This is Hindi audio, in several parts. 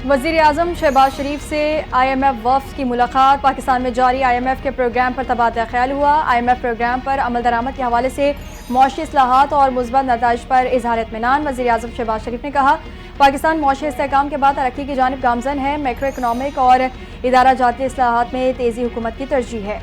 वज़ीर आज़म शहबाज शरीफ से IMF वफ़द की मुलाकात। पाकिस्तान में जारी IMF के प्रोग्राम पर तबादला ख्याल हुआ। IMF प्रोग्राम पर अमल दरामद के हवाले से मौशी इस्लाहात और मुस्बत नताइज पर इज़हार इत्मीनान। वज़ीर आज़म शहबाज शरीफ ने कहा, पाकिस्तान मौशी इस्तेहकाम के बाद तरक्की की जानिब गामज़न है। मैक्रो इकनॉमिक और इदारा जाती इस्लाहात में तेज़ी हुकूमत की तरजीह है।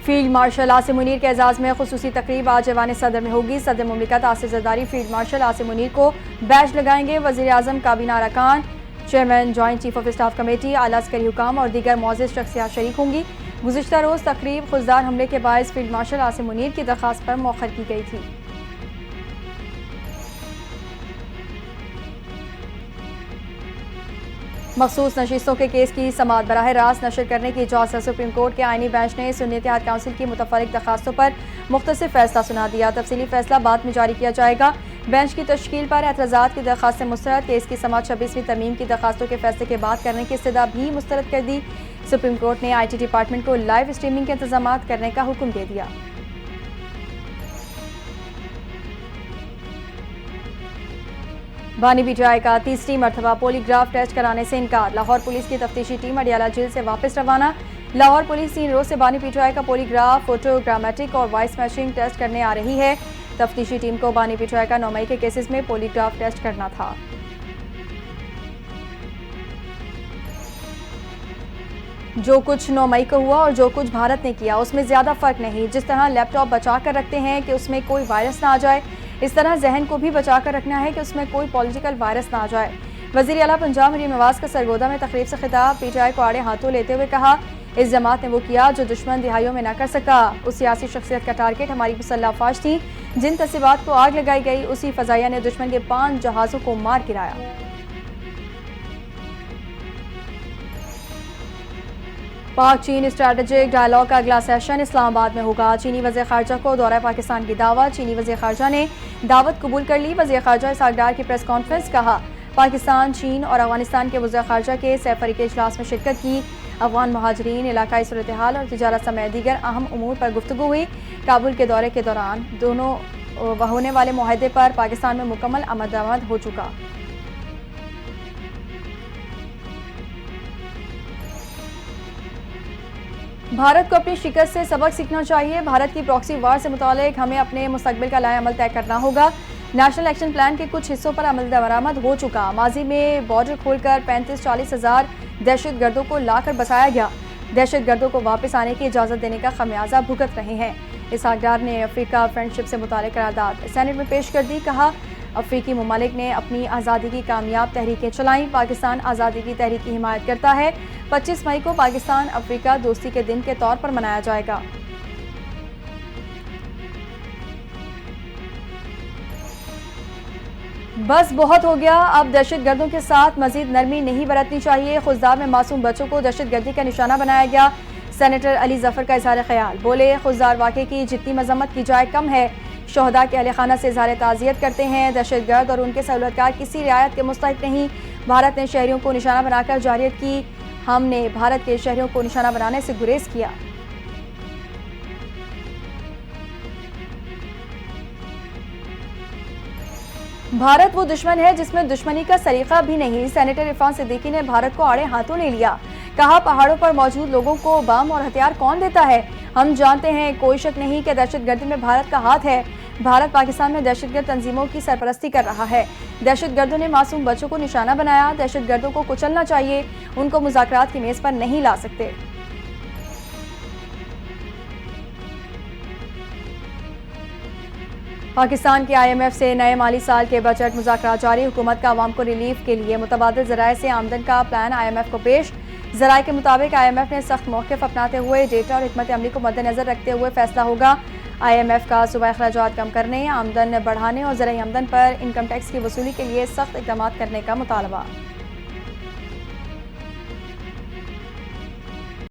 फील्ड मार्शल आसिम मुनीर के एजाज़ में खुसूसी तकरीब आज ऐवान सदर में होगी। सदर मुमलिकत आसिफ ज़रदारी फील्ड मार्शल आसिम मुनीर को बैज लगाएंगे। वज़ीर आज़म, काबीना अरकान, chairman, joint chief of staff committee, आला अस्करी हुकाम और दीगर मोअज़्ज़ज़ शख्सियात शरीक होंगी। गुज़िश्ता रोज़ तकरीब खुजदार हमले के बायस फील्ड मार्शल आसिम मुनीर की दरख्वास्त पर मौखर की गई थी। मखसूस नशिस्तों के केस की समाअत बराह रास्त नशर करने की इजाज़त। सुप्रीम कोर्ट के आईनी बेंच ने सुन्नी इत्तेहाद काउंसिल की मुतफ़र्रिक़ दरखास्तों पर मुख्तसर फैसला सुना दिया। तफसीली फैसला बाद में जारी किया जाएगा। बेंच की तश्कील पर एतराज़ात की दरखास्तें मुस्तरद। केस की समाअत 26वीं तरमीम की दरखास्तों के फैसले के बाद करने की इस्तदा भी मुस्तरद कर दी। सुप्रीम कोर्ट ने IT डिपार्टमेंट को लाइव स्ट्रीमिंग के इंतजाम करने का हुक्म दे दिया। बानी BTI का तीसरी मरतबा पोलीग्राफ टेस्ट कराने से इनकार। लाहौर पुलिस की तफ्तीशी टीम अडियाला जेल से वापस रवाना। लाहौर पुलिस 3 रोज से बानी BTI का पोलीग्राफ, फोटोग्रामेटिक और वॉइस मैचिंग टेस्ट करने आ रही है। तफ्तीशी टीम को बानी BTI का 9 मई के केसेस में पोलीग्राफ टेस्ट करना था। जो कुछ 9 मई को हुआ और जो कुछ भारत ने किया उसमें ज्यादा फर्क नहीं। जिस तरह लैपटॉप बचा कर रखते हैं कि उसमें कोई वायरस ना आ जाए, इस तरह जहन को भी बचा कर रखना है कि उसमें कोई पॉलिटिकल वायरस ना आ जाए। वज़ीर आला पंजाब मरीम नवाज का सरगोदा में तकरीब से खिताब। PTI को आड़े हाथों लेते हुए कहा, इस जमात ने वो किया जो दुश्मन दिहाइयों में न कर सका। उस सियासी शख्सियत का टारगेट हमारी मुसल्लह अफवाज थी। जिन तस्वीरात को आग लगाई गई, उसी फजाइया ने दुश्मन के 5 जहाज़ों को मार गिराया। पाक चीन स्ट्रैटेजिक डायलॉग का अगला सेशन इस्लामाबाद में होगा। चीनी वज़ीर ख़ारजा को दौरा पाकिस्तान की दावत। चीनी वज़ीर ख़ारजा ने दावत कबूल कर ली। वज़ीर ख़ारजा इसहाक डार की प्रेस कॉन्फ्रेंस। कहा, पाकिस्तान, चीन और अफगानिस्तान के वज़ीर ख़ारजा के सैफरी के इजलास में शिरकत की। अफगान महाजरीन, इलाकाई सूरत हाल और तिजारत समेत दीगर अहम उमूर पर गुफ्तगू हुई। काबुल के दौरे के दौरान दोनों होने वाले मुआहदे पर पाकिस्तान में मुकम्मल अमल दरामद हो चुका। भारत को अपनी शिकस्त से सबक सीखना चाहिए। भारत की प्रॉक्सी वार से मुतालिक हमें अपने मुस्तकबिल का लाए अमल तय करना होगा। नेशनल एक्शन प्लान के कुछ हिस्सों पर अमल दरामद हो चुका। माजी में बॉर्डर खोलकर 35-40 हज़ार दहशतगर्दों को लाकर बसाया गया। दहशतगर्दों को वापस आने की इजाज़त देने का खमियाजा भुगत रहे हैं। इसहाक डार ने अफ्रीका फ्रेंडशिप से मुतालिक करारदाद सेनेट में पेश कर दी। कहा, अफ्रीकी ममालिक ने अपनी आज़ादी की कामयाब तहरीकें चलाईं। पाकिस्तान आज़ादी की तहरीक की हिमायत करता है। 25 मई को पाकिस्तान अफ्रीका दोस्ती के दिन के तौर पर मनाया जाएगा। बस बहुत हो गया, अब दहशतगर्दों के साथ मजीद नरमी नहीं बरतनी चाहिए। खुजदार में मासूम बच्चों को दहशतगर्दी का निशाना बनाया गया। सेनेटर अली जफर का इजहार ख्याल। बोले, खुजदार वाक़े की जितनी मजम्मत की जाए कम है। शोहदा के अहले खाना से इजहार ताज़ियत करते हैं। दहशतगर्द और उनके सहूलतकार किसी रियायत के मुस्तहिक नहीं। भारत ने शहरियों को निशाना बनाकर जारियत की। हमने भारत के शहरियों को निशाना बनाने से गुरेज किया। भारत वो दुश्मन है जिसमें दुश्मनी का सलीका भी नहीं। सेनेटर इरफान सिद्दीकी ने भारत को आड़े हाथों ले लिया। कहा, पहाड़ों पर मौजूद लोगों को बम और हथियार कौन देता है? हम जानते हैं, कोई शक नहीं कि दहशतगर्दी में भारत का हाथ है। भारत पाकिस्तान में दहशतगर्द तंजीमों की सरपरस्ती कर रहा है। दहशतगर्दों ने मासूम बच्चों को निशाना बनाया। दहशतगर्दों को कुचलना चाहिए, उनको मुज़ाकरात की मेज पर नहीं ला सकते। पाकिस्तान के IMF से नए माली साल के बजट मुज़ाकरात जारी। हुकूमत का आवाम को रिलीफ के लिए मुतबादिल ज़राए से आमदन का प्लान IMF को पेश। ज़राए के मुताबिक IMF ने सख्त मौक़िफ़ अपनाते हुए डेटा और हिकमत अमली को मद्देनज़र रखते हुए फैसला होगा। IMF का सूबाई अखराजात कम करने, आमदन बढ़ाने और ज़राई आमदन पर इनकम टैक्स की वसूली के लिए सख्त इक़दाम करने का मुतालबा।